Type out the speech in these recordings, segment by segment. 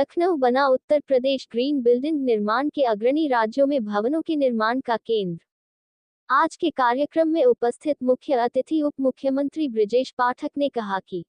लखनऊ बना Uttar Pradesh green building निर्माण के अग्रणी राज्यों में भवनों के निर्माण का केंद्र। आज के कार्यक्रम में उपस्थित मुख्य अतिथि उप मुख्यमंत्री ब्रिजेश पाठक ने कहा कि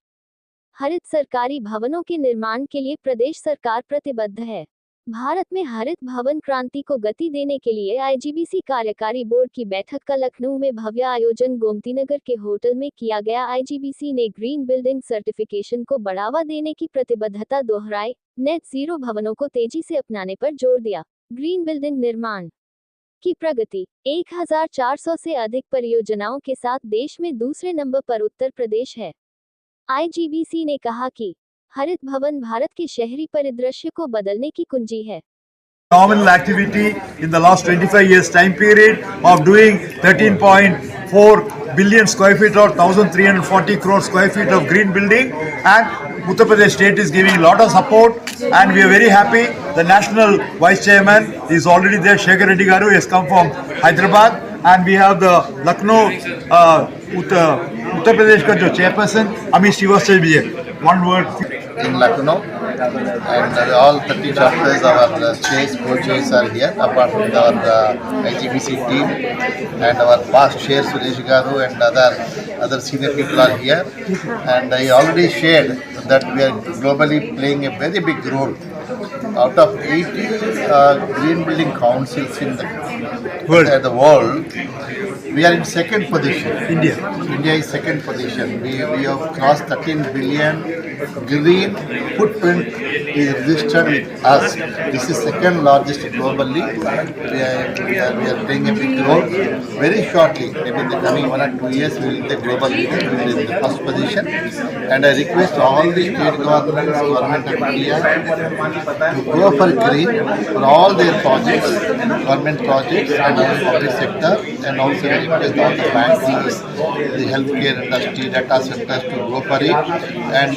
हरित सरकारी भवनों के निर्माण के लिए प्रदेश सरकार प्रतिबद्ध है। भारत में हरित भवन क्रांति को गति देने के लिए आईजीबीसी कार्यकारी बोर्ड की बैठक का लखनऊ में भव्य आयोजन गोमतीनगर के होटल में किया गया। आईजीबीसी ने ग्रीन बिल्डिंग सर्टिफिकेशन को बढ़ावा देने की प्रतिबद्धता दोहराई, नेट जीरो भवनों को तेजी से अपनाने पर जोर दिया। ग्रीन बिल्डिंग निर्माण की प्रगति 1400 से अधिक परियोजनाओं के साथ देश में दूसरे नंबर पर उत्तर प्रदेश है। आईजीबीसी ने कहा कि हरित भवन भारत के शहरी परिदृश्य को बदलने की कुंजी है। Phenomenal activity in the last 25 years time period of doing 13.4 billion square feet or 1340 crore square feet of green building, and Uttar Pradesh state is giving a lot of support and we are very happy. The national vice chairman is already there, Shekhar Reddy Garu has come from Hyderabad, and we have the Lucknow Uttar Pradesh ka jo chairperson Amit Srivastava ji hai. One word in Lucknow, and all 30 chapters of our chairs, co-chairs are here, apart from our IGBC team and our past chair Suresh Garu and other senior people are here. And I already shared that we are globally playing a very big role. Out of 80 green building councils in the world, we are in second position. India is second position. We have crossed 13 billion green footprint is registered with us. This is second largest globally. We are playing a big role. Very shortly, maybe in the coming 1 or 2 years, we will be the global leader. We will be in the first position. And I request all the state governments, government of India, to go for green for all their projects, government projects and the public sector, and also request all the banks, the healthcare industry, data centers to go for it, and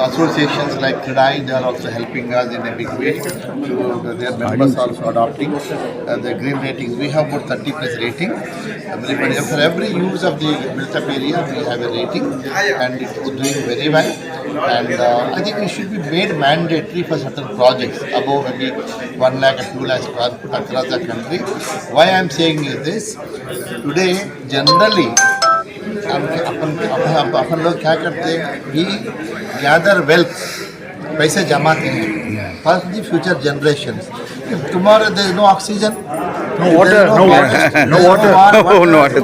associations like CREDAI, they are also helping us in a big way. Their members also adopting the green ratings. We have about 30 plus rating. Everybody, for every use of the built-up area, we have a rating, and it's doing very well. And I think it should be made mandatory for certain projects above maybe 1 lakh or 2 lakh square foot across the country. Why I am saying is this: today generally अपन लोग क्या करते हैं, we gather wealth, पैसे जमाते हैं for the future generation. Tomorrow there is no oxygen, no water,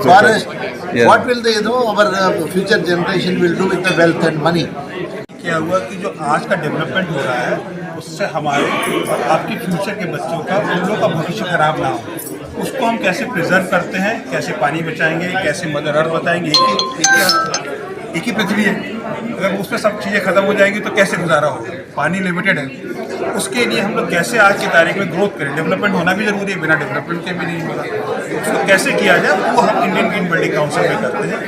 forest, what will they our future generation will do with the wealth and money. क्या हुआ कि जो आज का डेवलपमेंट हो रहा है उससे हमारे और आपके फ्यूचर के बच्चों का, उन लोगों का भविष्य खराब ना हो, उसको हम कैसे प्रिजर्व करते हैं, कैसे पानी बचाएंगे, कैसे मदर अर्थ बताएंगे. एक ही पृथ्वी है, अगर उसमें सब चीज़ें खत्म हो जाएंगी तो कैसे गुजारा होगा. पानी लिमिटेड है. उसके लिए हम लोग कैसे आज की तारीख में ग्रोथ करें. डेवलपमेंट होना भी जरूरी है, बिना डेवलपमेंट के भी नहीं होगा. उसको कैसे किया जाए वो हम इंडियन ग्रीन बिल्डिंग काउंसिल में करते हैं.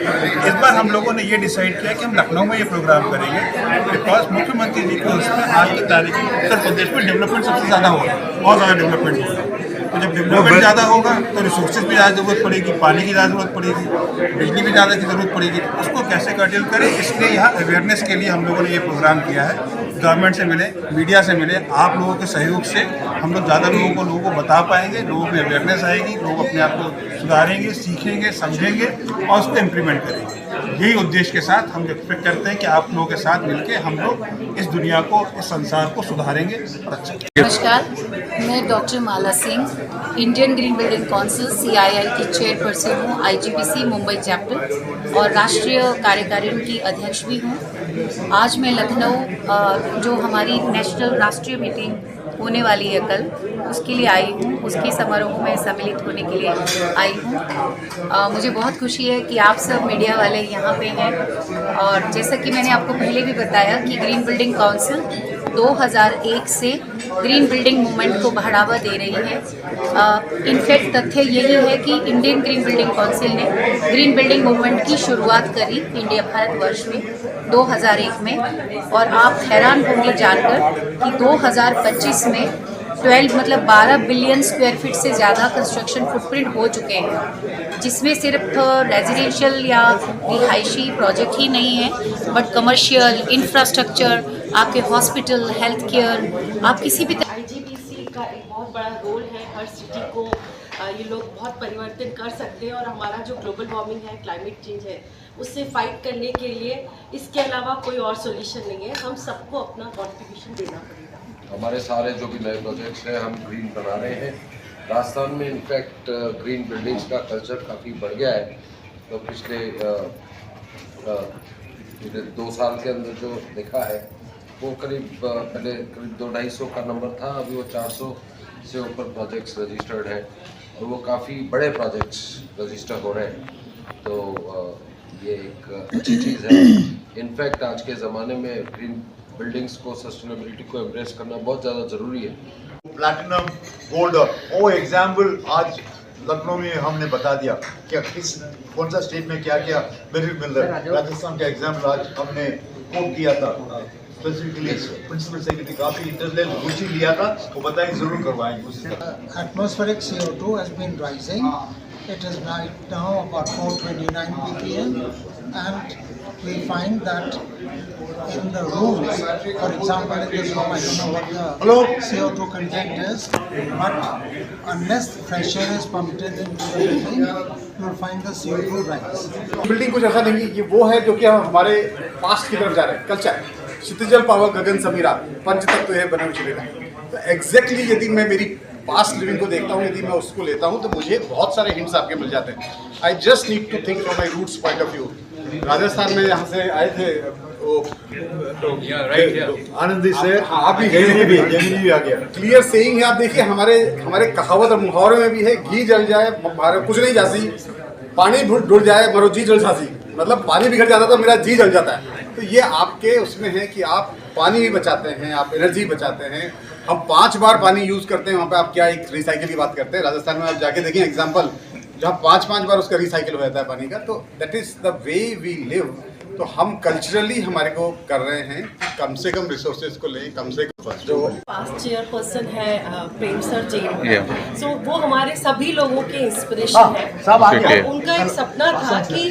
इस बार हम लोगों ने ये डिसाइड किया कि हम लखनऊ में ये प्रोग्राम करेंगे, बिकॉज मुख्यमंत्री जी को उसमें आज की तारीख में उत्तर प्रदेश में डेवलपमेंट सबसे ज़्यादा हो रहा है, बहुत ज़्यादा डेवलपमेंट हो रहा है. तो जब डेवलपमेंट ज़्यादा होगा तो रिसोर्सेज भी ज़्यादा ज़रूरत पड़ेगी, पानी की ज़्यादा ज़रूरत पड़ेगी, बिजली भी ज़्यादा की ज़रूरत पड़ेगी. उसको कैसे कर्टेल करें, इसलिए यहाँ अवेयरनेस के लिए हम लोगों ने ये प्रोग्राम किया है. गवर्नमेंट से मिले, मीडिया से मिले, आप लोगों के सहयोग से हम लोग ज़्यादा लोगों को बता पाएंगे, लोगों में अवेयरनेस आएगी, लोग अपने आप को सुधारेंगे, सीखेंगे, समझेंगे और उसको इम्प्लीमेंट करेंगे. यही उद्देश्य के साथ हम एक्सपेक्ट करते हैं कि आप लोगों के साथ मिलके हम लोग इस दुनिया को, इस संसार को सुधारेंगे. अच्छा, नमस्कार, मैं doctor Mala Singh, Indian Green Building Council CII की चेयरपर्सन हूँ, IGBC मुंबई चैप्टर और राष्ट्रीय कार्यकारिणी की अध्यक्ष भी हूँ. आज मैं लखनऊ जो हमारी नेशनल राष्ट्रीय मीटिंग होने वाली है कल, उसके लिए आई हूँ. उसके समारोह में सम्मिलित होने के लिए आई हूँ. मुझे बहुत खुशी है कि आप सब मीडिया वाले यहाँ पे हैं. और जैसा कि मैंने आपको पहले भी बताया कि ग्रीन बिल्डिंग काउंसिल 2001 से ग्रीन बिल्डिंग मूवमेंट को बढ़ावा दे रही है. इनफैक्ट तथ्य यही है कि इंडियन ग्रीन बिल्डिंग काउंसिल ने ग्रीन बिल्डिंग मूवमेंट की शुरुआत करी इंडिया भारतवर्ष में 2001 में. और आप हैरान होंगे जानकर कि 2025 में 12 बिलियन स्क्वायर फीट से ज़्यादा कंस्ट्रक्शन फुटप्रिंट हो चुके हैं, जिसमें सिर्फ रेजिडेंशियल या रिहायशी प्रोजेक्ट ही नहीं है, बट कमर्शियल, इंफ्रास्ट्रक्चर, आपके हॉस्पिटल, हेल्थ केयर, आप किसी भी आईजीबीसी का एक बहुत बड़ा रोल है। हर सिटी को ये लोग बहुत परिवर्तन कर सकते हैं और हमारा जो ग्लोबल वार्मिंग है, क्लाइमेट चेंज है, उससे फाइट करने के लिए इसके अलावा कोई और सॉल्यूशन नहीं है। हम सबको अपना कॉन्ट्रीब्यूशन देना पड़ेगा। हमारे सारे जो भी नए प्रोजेक्ट्स हैं हम ग्रीन बना रहे हैं। राजस्थान में इनफैक्ट ग्रीन बिल्डिंग्स का कल्चर काफ़ी बढ़ गया है। तो पिछले 2 साल के अंदर जो देखा है वो पहले करीब 200-250 का नंबर था, अभी वो 400 से ऊपर प्रोजेक्ट्स रजिस्टर्ड हैं और वो काफ़ी बड़े प्रोजेक्ट्स रजिस्टर हो रहे हैं। तो ये एक अच्छी चीज़ है। इनफैक्ट आज के ज़माने में ग्रीन बिल्डिंग्स को, सस्टेनेबिलिटी को एम्ब्रेस करना बहुत ज़्यादा ज़रूरी है। प्लैटिनम गोल्ड वो एग्जाम्पल आज लखनऊ में हमने बता दिया कि कौन सा स्टेट में क्या क्या बेनिफिट मिल रहा है। राजस्थान का एग्जाम्पल आज हमने कोट किया था, स्पेसिफिकली प्रिंसिपल सेक्रेटरी काफ़ी इंटरनेट रुचि लिया था, वो बताएं जरूर करवाएंगे उससे। Atmospheric CO2 has been rising. It is right now about 429 ppm, and we find that in the rooms, for example, in this room, I don't know what the CO2 content is, but unless fresh air is pumped into the building, you will find the CO2 rise. Building कुछ ऐसा नहीं कि वो है जो कि हम हमारे पास्ट की तरफ जा रहे हैं, कल्चर, क्षितिजल पावर गगन समीरा, पंच तत्व है बने हुए चलेगा। तो एग्जैक्टली यदि मैं मेरी पास्ट लिविंग को देखता हूँ, यदि मैं उसको लेता हूँ, तो मुझे बहुत सारे हिंट्स आपके मिल जाते हैं। I just need to think from my roots point of view. Rajasthan में यहाँ से आए थे वो आनंदी से आप भी भी आ गया। क्लियर सेइंग है, आप देखिए हमारे कहावत और मुहावरे में भी है, घी जल जाए कुछ नहीं जासी, पानी डुल जाए मरो जी जल जासी। मतलब पानी बिगड़ जाता तो मेरा जी जल जाता है। तो ये आपके उसमें है कि आप पानी भी बचाते हैं, आप एनर्जी बचाते हैं। हम 5 बार पानी यूज़ करते हैं, वहाँ पे आप क्या एक रिसाइकिल की बात करते हैं। राजस्थान में आप जाके देखें एग्जाम्पल, जहाँ 5-5 बार उसका रिसाइकिल हो जाता है पानी का। तो that is the way we live. तो हम कल्चरली हमारे को कर रहे हैं कि कम से कम रिसोर्सेज को लें, कम से कम जो पास्ट चेयरपर्सन है प्रेम सर जेल, सो वो हमारे सभी लोगों के इंस्पिरेशन है। और उनका एक सपना था कि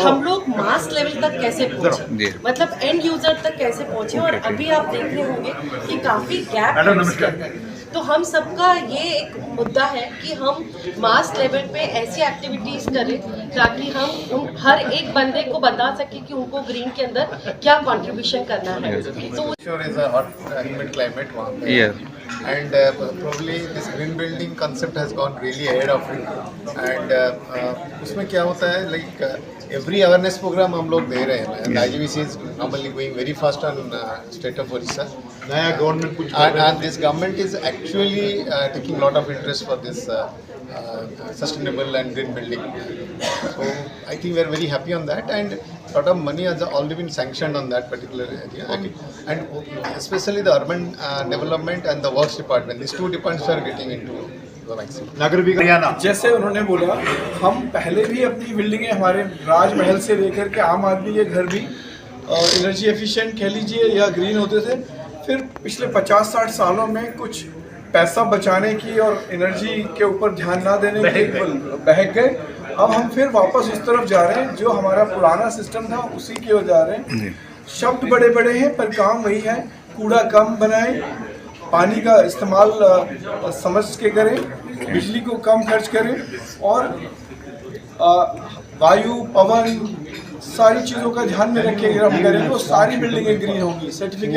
हम लोग मास लेवल तक कैसे पहुंचे, मतलब एंड यूजर तक कैसे पहुंचे। और अभी आप देख रहे होंगे कि काफी गैप है इसके अंदर। तो हम सबका ये एक मुद्दा है कि हम मास लेवल पे ऐसी एक्टिविटीज़ करें ताकि हम हर एक बंदे को बता सकें कि उनको ग्रीन के अंदर क्या कंट्रीब्यूशन करना है। तो Sure is a hot humid climate वहाँ पे। And probably this green building concept has gone really ahead of it. And उसमें क्या होता है, like every awareness program हम लोग दे रहे हैं। And IGBC is normally going very fast on state of Orissa. नया गवर्नमेंट कुछ And this government is actually taking lot of interest for this sustainable and green building. So I think we are very happy on that, and lot of money has already been sanctioned on that particular area. And especially the urban development and the works department, these 2 departments are getting into the vaccine. नगर विकास हरियाणा। जैसे उन्होंने बोला, हम पहले भी अपनी बिल्डिंगें, हमारे राजमहल से लेकर के आम आदमी के घर भी एनर्जी एफिशिएंट कह लीजिए या ग्रीन होते थे। फिर पिछले 50-60 सालों में कुछ पैसा बचाने की और एनर्जी के ऊपर ध्यान ना देने की बहक गए। अब हम फिर वापस उस तरफ जा रहे हैं, जो हमारा पुराना सिस्टम था उसी की ओर जा रहे हैं। शब्द बड़े बड़े हैं पर काम वही है, कूड़ा कम बनाएं, पानी का इस्तेमाल समझ के करें, बिजली को कम खर्च करें और वायु, पवन, सारी चीज़ों का ध्यान में रख के अगर हम करें तो सारी बिल्डिंगें ग्रीन होंगी। सर्टिफिकेट